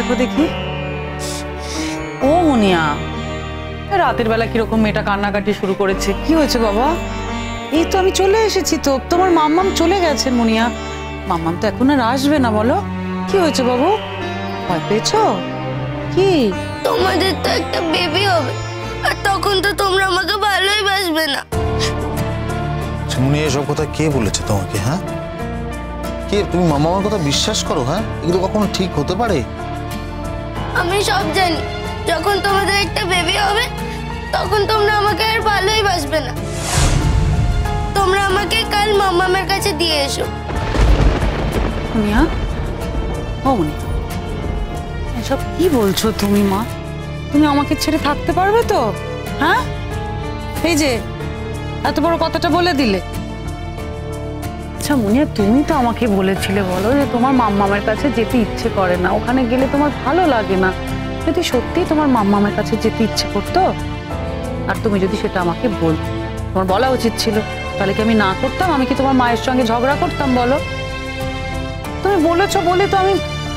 দেখো দেখি। ও মুনিয়া, রাতের বেলা কিরকম মেয়েটা কান্নাকাটি শুরু করেছে, কি হয়েছে বাবা? এই তো আমি চলে এসেছি, তো তোমার মাম্মাম চলে গেছেন মুনিয়া। মাম্মাম তো এখন আর আসবে না, বলো কি হয়েছে বাবু? ভয় পেয়েছো কি? তোমাদের তো একটা বেবি হবে, আর তখন তো তোমরা আমাকে ভালোই বাসবে না। মুনিয়া, এসব কথা কে বলেছে তোমাকে? হ্যাঁ, কে? তুমি মামার কথা বিশ্বাস করো? হ্যাঁ, এগুলো কখনো ঠিক হতে পারে? আমি সব জানি, যখন তোমাদের একটা বেবি হবে তখন তোমরা আমাকে আর ভালোই বাসবে না। তোমরা আমাকে কাল মামামের কাছে দিয়ে এসো। মুনিয়া, ও মুনিয়া, এসব কি বলছো তুমি মা? তুমি আমাকে ছেড়ে থাকতে পারবে তো? হ্যাঁ, এই যে এত বড় কথাটা বলে দিলে। আচ্ছা মুনিয়া, তুমি তো আমাকে বলেছিলে বলো যে তোমার মাম্মামের কাছে যেতে ইচ্ছে করে না, ওখানে গেলে তোমার ভালো লাগে না। যদি সত্যি তোমার মাম্মামের কাছে যেতে ইচ্ছে করতো, আর তুমি যদি সেটা আমাকে বলতে, তোমার বলা উচিত ছিল। তাহলে কি আমি না করতাম? আমি কি তোমার মায়ের সঙ্গে ঝগড়া করতাম বলো? তুমি বলেছো বলে তো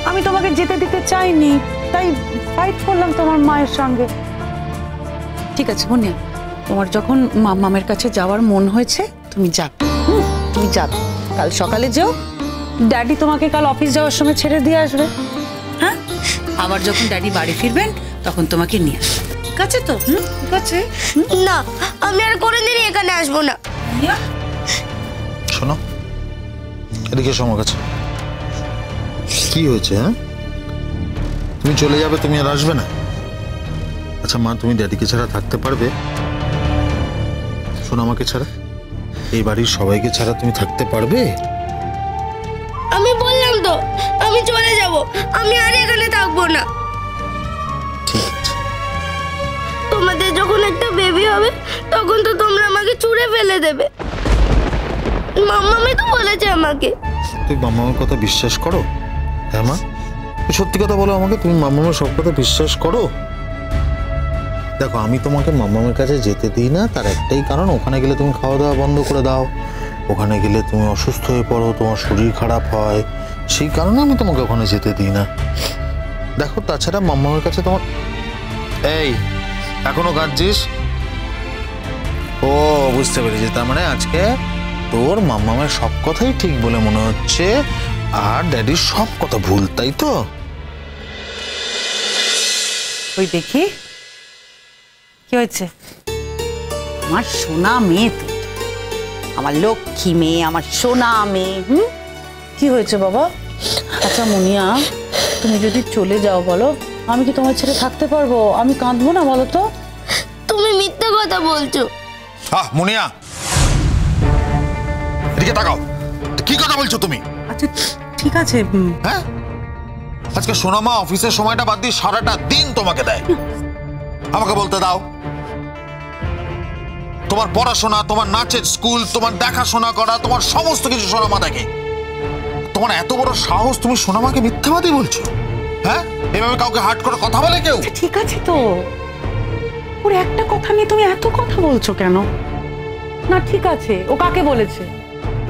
আমি তোমাকে যেতে দিতে চাইনি, তাই ফাইট করলাম তোমার মায়ের সঙ্গে। ঠিক আছে মুনিয়া, তোমার যখন মাম্মামের কাছে যাওয়ার মন হয়েছে তুমি যাবে, তুমি যাবে। কাল সকালে যেও, ড্যাডি তোমাকে কাল অফিস যাওয়ার সময় ছেড়ে দিয়ে আসবে। হ্যাঁ, আবার যখন ড্যাডি বাড়ি ফিরবেন তখন তোমাকে নিয়ে আসবে। ঠিক আছে তো? ঠিক আছে। না, আমি আর কোনোদিনই এখানে আসবো না। শোনো, এদিকে এসো আমার কাছে। কি হয়েছে? হ্যাঁ, তুমি চলে যাবে, তুমি আর আসবে না? আচ্ছা মা, তুমি ড্যাডিকে ছাড়া থাকতে পারবে? শোনো, আমাকে ছাড়া, এই বাড়ির সবাইকে ছাড়া তুমি থাকতে পারবে? আমি বললাম তো আমি চলে যাব, আমি আর এখানে থাকবো না। ঠিক আছে। তোমাদের যখন একটা বেবি হবে তখন তো তোমরা আমাকে ছুঁড়ে ফেলে দেবে। মাম্মামি তো বলেছে আমাকে। তুমি মামার কথা বিশ্বাস করো? হ্যাঁ মা, সত্যি কথা বলো আমাকে, তুমি মামার সব কথা বিশ্বাস করো? দেখো, আমি তোমাকে মামামের কাছে যেতে দিই না, তার একটাই কারণ, ওখানে গেলে তুমি খাওয়া দাওয়া বন্ধ করে দাও, ওখানে গেলে তুমি অসুস্থ হয়ে পড়ো, তোমার শরীর খারাপ হয়, সেই কারণে আমি তোমাকে ওখানে যেতে দিই না। দেখো, তাছাড়া মামামের কাছে তোমার, এই এখনো কাঁদছিস? ও, বুঝতে পেরেছি, তার মানে আজকে তোর মামামের সব কথাই ঠিক বলে মনে হচ্ছে, আর ড্যাডির সব কথা ভুল, তাই তো? ওই দেখি কি হয়েছে। আমার সোনা মেয়ে তো, আমার লক্ষ্মী মেয়ে, আমার সোনা মেয়ে। কি হয়েছে বাবা? আচ্ছা মুনিয়া, তুমি যদি চলে যাও বলো, আমি কি তোমার ছেড়ে থাকতে পারবো? আমি কাঁদবো না বলো তো? তুমি মিথ্যে কথা বলছো। মুনিয়া, এদিকে তাকাও, কি কথা বলছো তুমি? আচ্ছা ঠিক আছে। হ্যাঁ, আজকে সোনামা অফিসের সময়টা বাদ দিয়ে সারাটা দিন তোমাকে দেয়। আমাকে বলতে দাও, তোমার পড়াশোনা, তোমার নাচের স্কুল, তোমার দেখাশোনা করা, তোমার সমস্ত কিছু সোনামা দেখে। তোমার এত বড় সাহস, তুমি সোনামাকে মিথ্যাবাদী বলছো? হ্যাঁ, এভাবে কাউকে হার্ট করে কথা বলে কেউ? ঠিক আছে তো, ওর একটা কথা নিয়ে তুমি এত কথা বলছো কেন? না ঠিক আছে, ও কাকে বলেছে?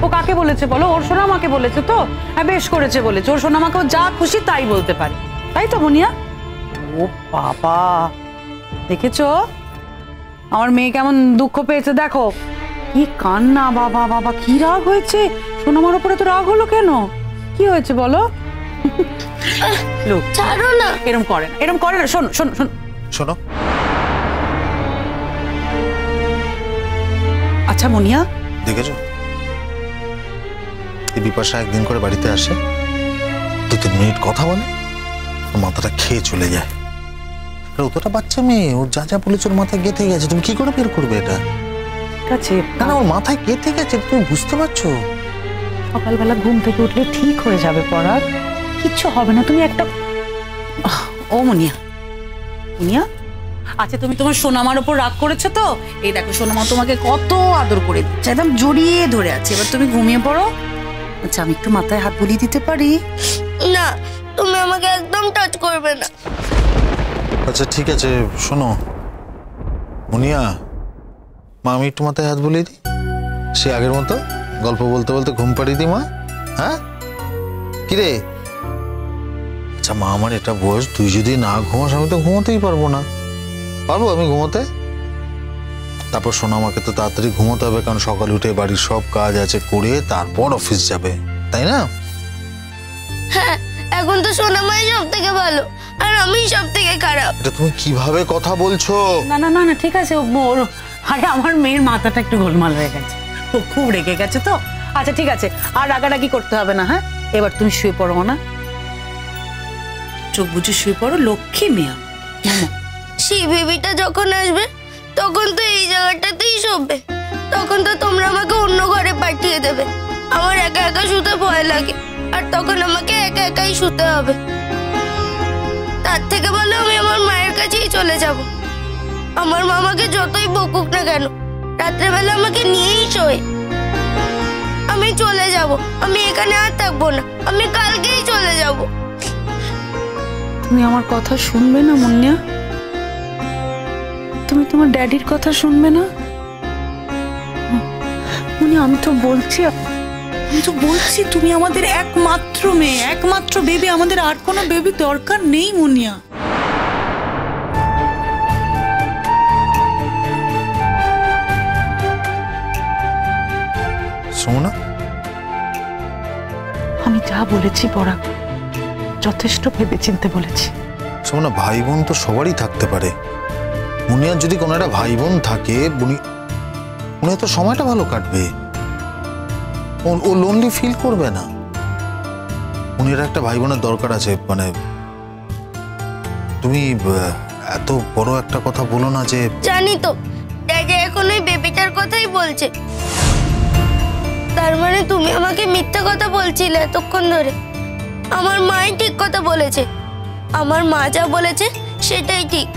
ও কাকে বলেছে বলো? ওর সোনামাকে বলেছে তো? হ্যাঁ, বেশ করেছে বলেছে। ওর সোনামাকে ও যা খুশি তাই বলতে পারে, তাই তো মুনিয়া? ও বাবা, দেখেছো আমার মেয়ে কেমন দুঃখ পেয়েছে? দেখো কি কান্না, বাবা বাবা কি রাগ হয়েছে। সোনামার উপরে তো রাগ হলো কেন? কি হয়েছে বলো? লোক ছাড়ো না। এরম করে না, এরম করে না। শোনো শোনো শোনো শোনো, আচ্ছা মুনিয়া, দেখেছো এই বিপাশা একদিন করে বাড়িতে আসে, 2-3 মিনিট কথা বলে, মাথাটা খেয়ে চলে যায়। অতটা বাচ্চা মেয়ে, ওর যা যা বলেছে ওর মাথায় গেঁথে গেছে, তুমি কি করে বের করবে এটা? ঠিক আছে, না ওর মাথায় গেঁথে গেছে, তুমি বুঝতে পারছো? সকালবেলা ঘুম থেকে উঠলে ঠিক হয়ে যাবে, পড়ার কিচ্ছু হবে না। তুমি একটা ও মুনিয়া, মুনিয়া, আচ্ছা তুমি তোমার সোনামার উপর রাগ করেছো তো? এই দেখো সোনামা তোমাকে কত আদর করে দিচ্ছে, একদম জড়িয়ে ধরে আছে। এবার তুমি ঘুমিয়ে পড়ো। আচ্ছা আমি একটু মাথায় হাত বুলিয়ে দিতে পারি? না, তুমি আমাকে একদম টাচ করবে না। আচ্ছা ঠিক আছে, শোনো মুনিয়া, মা আমি একটু মাথায় হাত বুলিয়ে দিই, সে আগের মতো গল্প বলতে বলতে ঘুম পাড়িয়ে দিই মা। হ্যাঁ, কিরে আচ্ছা মা, আমার এটা বয়স, তুই যদি না ঘুমাস আমি তো ঘুমোতেই পারবো না। পারবো আমি ঘুমোতে? তারপর শোনো, আমাকে তো তাড়াতাড়ি ঘুমোতে হবে, কারণ সকালে উঠে বাড়ির সব কাজ আছে করে তারপর অফিস যাবে, তাই না? হ্যাঁ, এখন তো সোনামাই সব থেকে ভালো আর আমি সব থেকে খারাপ। এটা তুমি কিভাবে কথা বলছো? না না না না, ঠিক আছে ওর, আরে আমার মেয়ের মাথাটা একটু গোলমাল হয়ে গেছে, ও খুব রেগে গেছে তো। আচ্ছা ঠিক আছে, আর রাগারাগি করতে হবে না। হ্যাঁ, এবার তুমি শুয়ে পড়ো না, চোখ বুঝে শুয়ে পড়ো, লক্ষ্মী মেয়ে। সেই বেবিটা যখন আসবে তখন তো এই জায়গাটাতেই শোবে, তখন তো তোমরা আমাকে অন্য ঘরে পাঠিয়ে দেবে। আমার একা একা শুতে ভয় লাগে, আর তখন আমাকে একা একাই শুতে হবে। তার থেকে ভালো আমি আমার মায়ের কাছেই চলে যাব। আমার মা আমাকে যতই বকুক না কেন, রাত্রেবেলা আমাকে নিয়েই শোয়। আমি চলে যাব, আমি এখানে আর থাকবো না, আমি কালকেই চলে যাব। তুমি আমার কথা শুনবে না মুন্নিয়া? তুমি তোমার ড্যাডির কথা শুনবে না? মুন্নিয়া, আমি তো বলছি তুমি আমাদের একমাত্র মেয়ে, একমাত্র বেবি, আমাদের আর কোনো বেবি দরকার নেই মুন্নিয়া। শোনো, আমি যা বলেছি পরাগ, যথেষ্ট ভেবেচিন্তে বলেছি। শোনো, ভাই বোন তো সবারই থাকতে পারে। মুনিয়ার যদি কোনো একটা ভাই বোন থাকে, উনি তো সময়টা ভালো কাটবে, ও লোনলি ফিল করবে না। উনির একটা ভাই বোনের দরকার আছে। মানে তুমি এত বড় একটা কথা বলো না যে। জানি তো, ড্যাডি এখন ওই বেবিটার কথাই বলছে। তার মানে তুমি আমাকে মিথ্যা কথা বলছিলে এতক্ষণ ধরে। আমার মাই ঠিক কথা বলেছে, আমার মা যা বলেছে সেটাই ঠিক।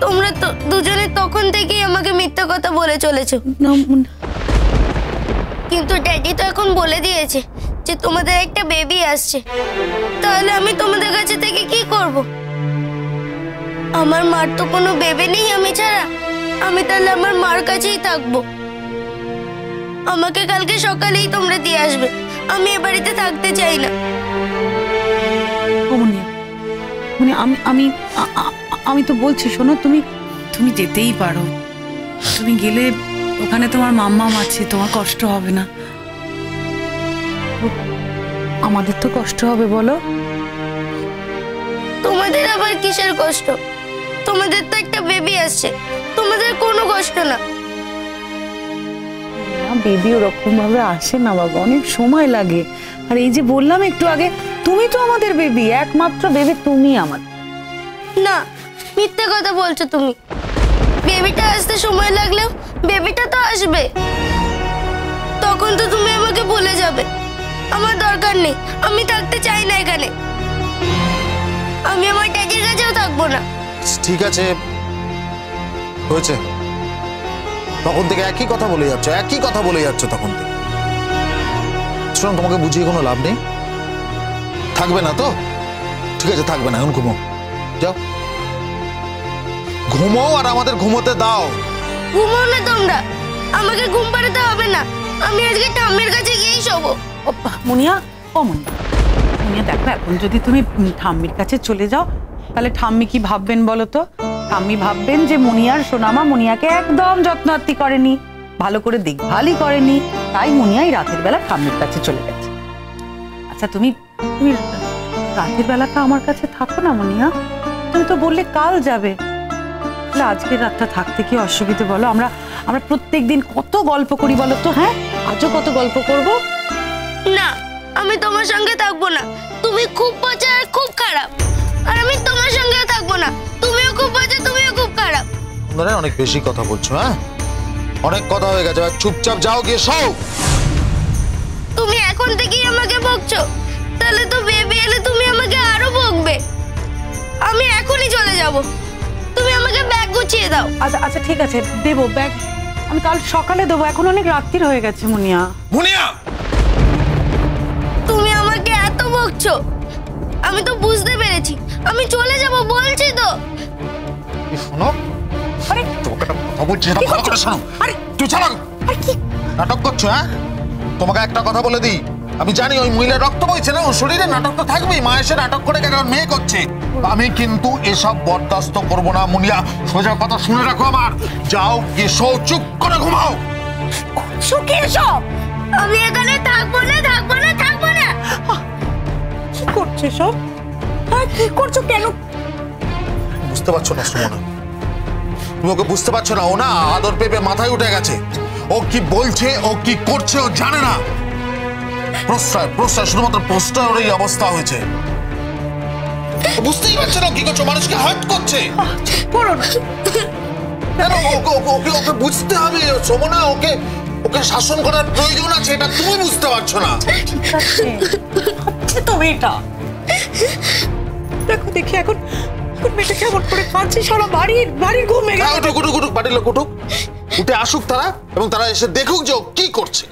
তোমরা তো দুজনে তখন থেকেই আমাকে মিথ্যা কথা বলে চলেছো। কিন্তু ড্যাডি তো এখন বলে দিয়েছে যে তোমাদের একটা বেবি আসছে, তাহলে আমি তোমাদের কাছে থেকে কি করব? আমার মার তো কোনো বেবি নেই আমি ছাড়া, আমি তাহলে আমার মার কাছেই থাকবো। আমাকে কালকে সকালেই তোমরা দিয়ে আসবে, আমি এ বাড়িতে থাকতে চাই না। আমি তো বলছি, শোনো, তুমি যেতেই পারো। তুমি গেলে ওখানে তোমার মাম্মাম আছে, তোমার কষ্ট হবে না। আমাদের তো কষ্ট হবে বলো? তোমাদের আবার কিসের কষ্ট? তোমাদের তো একটা বেবি আসছে, তোমাদের কোনো কষ্ট না। বেবি ওরকম ভাবে আসে না বাবা, অনেক সময় লাগে। আর এই যে বললাম একটু আগে, তুমি তো আমাদের বেবি, একমাত্র বেবি তুমি আমার। না, মিথ্যে কথা বলছো তুমি। বেবিটা আসতে সময় লাগলেও বেবিটা তো আসবে, তখন তো তুমি আমাকে ভুলে যাবে। আমার দরকার নেই, আমি থাকতে চাই না এখানে। আমি আমার ড্যাডির কাছেও থাকবো না। ঠিক আছে, হয়েছে। তখন থেকে একই কথা বলে যাচ্ছ, তখন থেকে। শোনো, তোমাকে বুঝিয়ে কোনো লাভ নেই। থাকবে না তো? ঠিক আছে, থাকবে না। এখন ঘুমো, যাও ঘুমো, আর আমাদের ঘুমোতে দাও। ঘুমো না তোমরা, আমাকে ঘুম পাড়াতে হবে না। আমি আজকে ঠাম্মির কাছে গিয়েই শোবো। মুনিয়া, মুনিয়া দেখো, এখন যদি তুমি ঠাম্মির কাছে চলে যাও, তাহলে ঠাম্মি কি ভাববেন বলো তো? ঠাম্মি ভাববেন যে মুনিয়ার সোনামা মুনিয়াকে একদম যত্নার্থী করেনি, ভালো করে দেখভালই করেনি, তাই মুনিয়াই রাতের বেলা ঠাম্মির কাছে চলে গেছে। আচ্ছা, তুমি রাতের বেলাটা আমার কাছে থাকো না মুনিয়া? তুমি তো বললে কাল যাবে, আজকের রাতটা থাকতে কি অসুবিধে বলো? আমরা প্রত্যেকদিন কত গল্প করি বলো তো? হ্যাঁ, আজও কত গল্প করব। না, আমি তোমার সঙ্গে থাকবো না। তুমি খুব বাজে আর খুব খারাপ, আর আমি তোমার সঙ্গে থাকবো না। তুমিও খুব বাজে, তুমিও খুব খারাপ। তোমরা অনেক বেশি কথা বলছো। হ্যাঁ, অনেক কথা হয়ে গেছে, চুপচাপ যাও, গিয়ে শোও। তুমি এখন থেকেই আমাকে বকছো, তাহলে তো বেবি এলে তুমি আমাকে আরো বকবে। আমি এখনই চলে যাব, তুমি আমাকে ব্যাগ গুছিয়ে দাও। আচ্ছা ঠিক আছে, দেবো ব্যাগ, আমি কাল সকালে দেবো, এখন অনেক রাত্রির হয়ে গেছে। মুনিয়া, তুমি আমাকে এত বকছো, আমি তো বুঝতে পেরেছি। আমি চলে যাব বলছি তো। শোনো, আরে তোমাকে একটা কথা বলছি, এটা ভালো করে শোনো। আরে তুই চালা, আরে কি নাটক করছো? হ্যাঁ, তোমাকে একটা কথা বলে দিই, আমি জানি ওই মহিলা রক্ত বইছে না, ওর শরীরে নাটক তো থাকবেই। মা এসে নাটক করে কেন মেয়ে করছে। আমি কিন্তু এসব বরদাস্ত করবো না মুনিয়া, সোজা কথা শুনে রাখো আমার। যাও এসো, চুপ করে ঘুমাও। সুখী এসব, আমি এখানে থাকবো না, থাকবো না, থাকবো না। কি করছে সব? হ্যাঁ কি করছো কেন? বুঝতে পারছো না সুমনা, তুমি ওকে বুঝতে পারছো না। ও না আদর পেপে মাথায় উঠে গেছে। ও কি বলছে, ও কি করছে ও জানে না। প্রশ্রয় প্রশ্রয়, শুধুমাত্র প্রশ্রয় ওর এই অবস্থা হয়েছে। ও বুঝতেই পারছে না কি করছো, মানুষকে হার্ট করছে। করো না। কেন ওকে বুঝতে হবে সুমনা, ওকে ওকে শাসন করার প্রয়োজন আছে, এটা তুমি বুঝতে পারছো না। ঠিক আছে, হচ্ছে তো মেয়েটা। দেখো দেখি এখন এখন মেয়েটা কেমন করে কাঁদছে, সারা বাড়ির ঘুম ভেঙে উঠুক উঠুক উঠুক, বাড়ির লোক উঠুক, উঠে আসুক তারা, এবং তারা এসে দেখুক যে ও কি করছে।